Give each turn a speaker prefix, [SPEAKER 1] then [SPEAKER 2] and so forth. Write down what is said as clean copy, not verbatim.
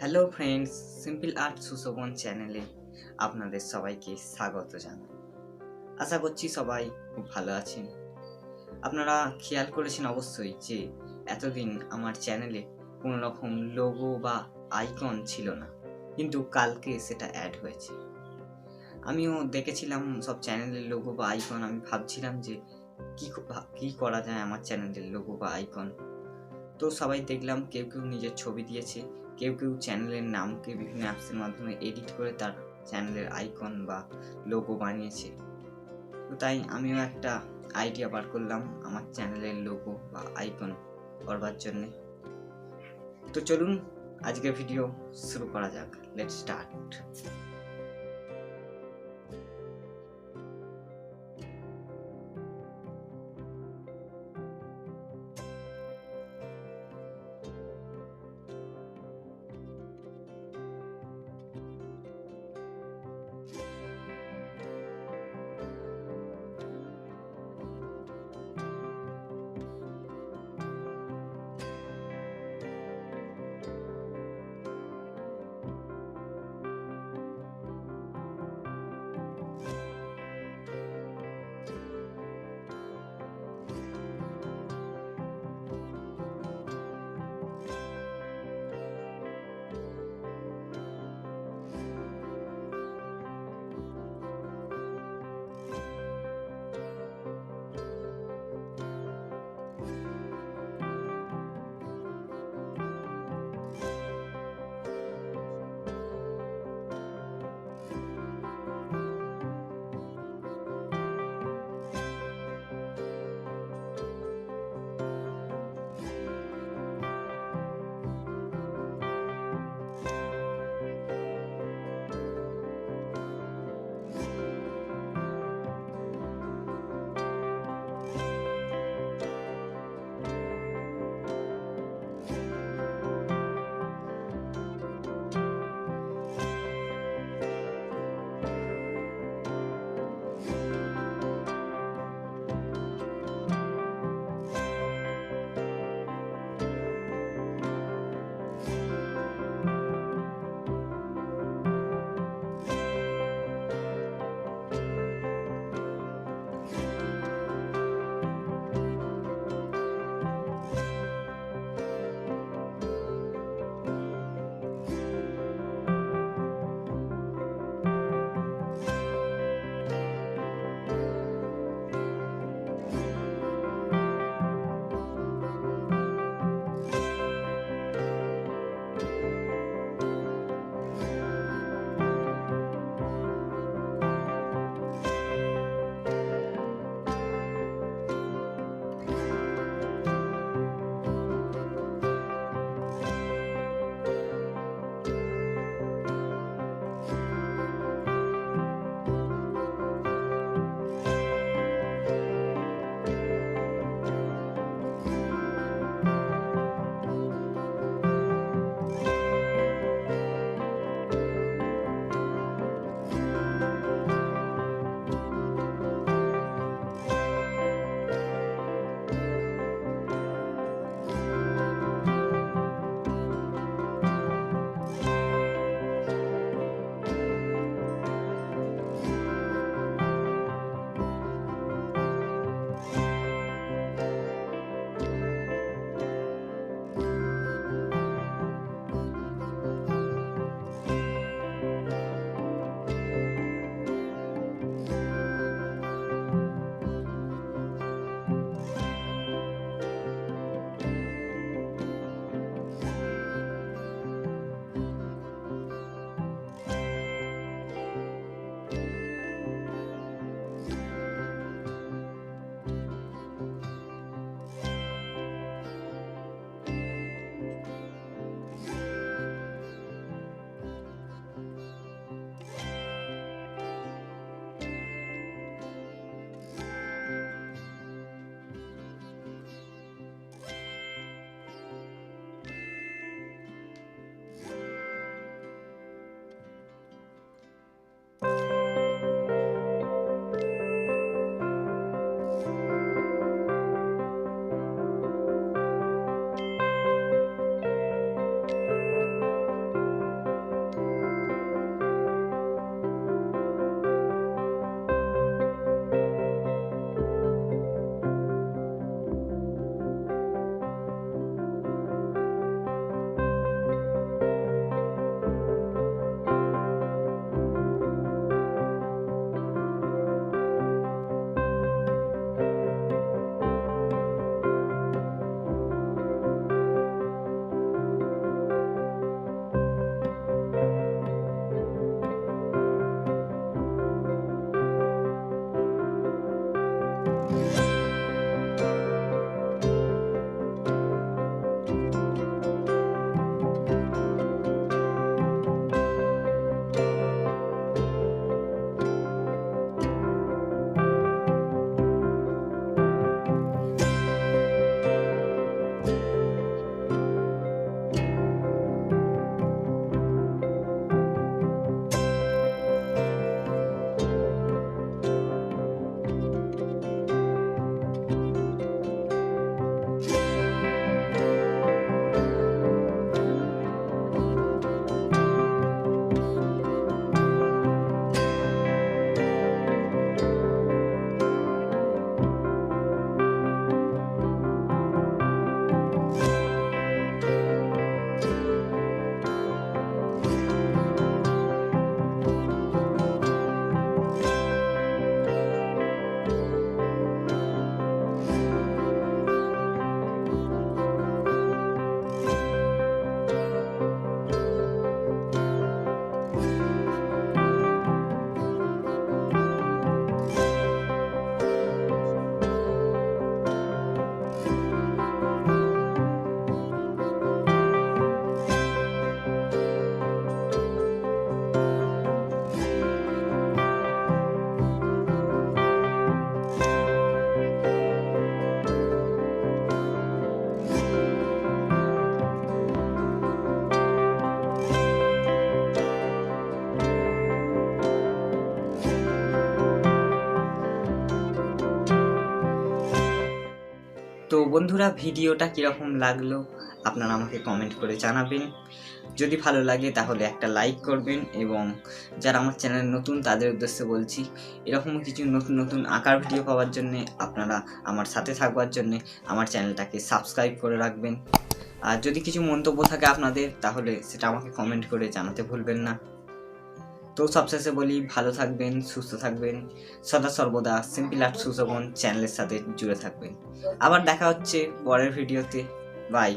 [SPEAKER 1] Hello friends, simple art Sushovan চ্যানেলে আপনাদের সবাইকে স্বাগত জানাই। আশা করছি সবাই খুব ভালো আছেন। আপনারা খেয়াল করেছেন অবশ্যই যে এতদিন আমার চ্যানেলে কোনো রকম লোগো বা আইকন ছিল না, কিন্তু কালকে সেটা অ্যাড হয়েছে। আমিও দেখেছিলাম সব চ্যানেলের লোগো বা আইকন, আমি ভাবছিলাম যে কী করা যায় আমার চ্যানেলের লোগো বা আইকন। তো সবাই দেখলাম কেউ নিজের ছবি দিয়েছে, কেউ চ্যানেলের নামকে বিভিন্ন অ্যাপসের মাধ্যমে এডিট করে তার চ্যানেলের আইকন বা লোগো বানিয়েছে। তো তাই আমিও একটা আইডিয়া বার করলাম আমার চ্যানেলের লোগো বা আইকন করবার জন্যে। তো চলুন আজকের ভিডিও শুরু করা যাক। Let's start. তো বন্ধুরা, ভিডিওটা কীরকম লাগলো আপনারা আমাকে কমেন্ট করে জানাবেন। যদি ভালো লাগে তাহলে একটা লাইক করবেন, এবং যারা আমার চ্যানেল নতুন তাদের উদ্দেশ্যে বলছি, এরকম কিছু নতুন নতুন আঁকার ভিডিও পাওয়ার জন্যে আপনারা আমার সাথে থাকবার জন্যে আমার চ্যানেলটাকে সাবস্ক্রাইব করে রাখবেন। আর যদি কিছু মন্তব্য থাকে আপনাদের, তাহলে সেটা আমাকে কমেন্ট করে জানাতে ভুলবেন না। তো সবশেষে বলি, ভালো থাকবেন, সুস্থ থাকবেন, সদা সর্বদা সিম্পল আর্ট সুশোভন চ্যানেলের সাথে জুড়ে থাকবেন। আবার দেখা হচ্ছে পরের ভিডিওতে। বাই।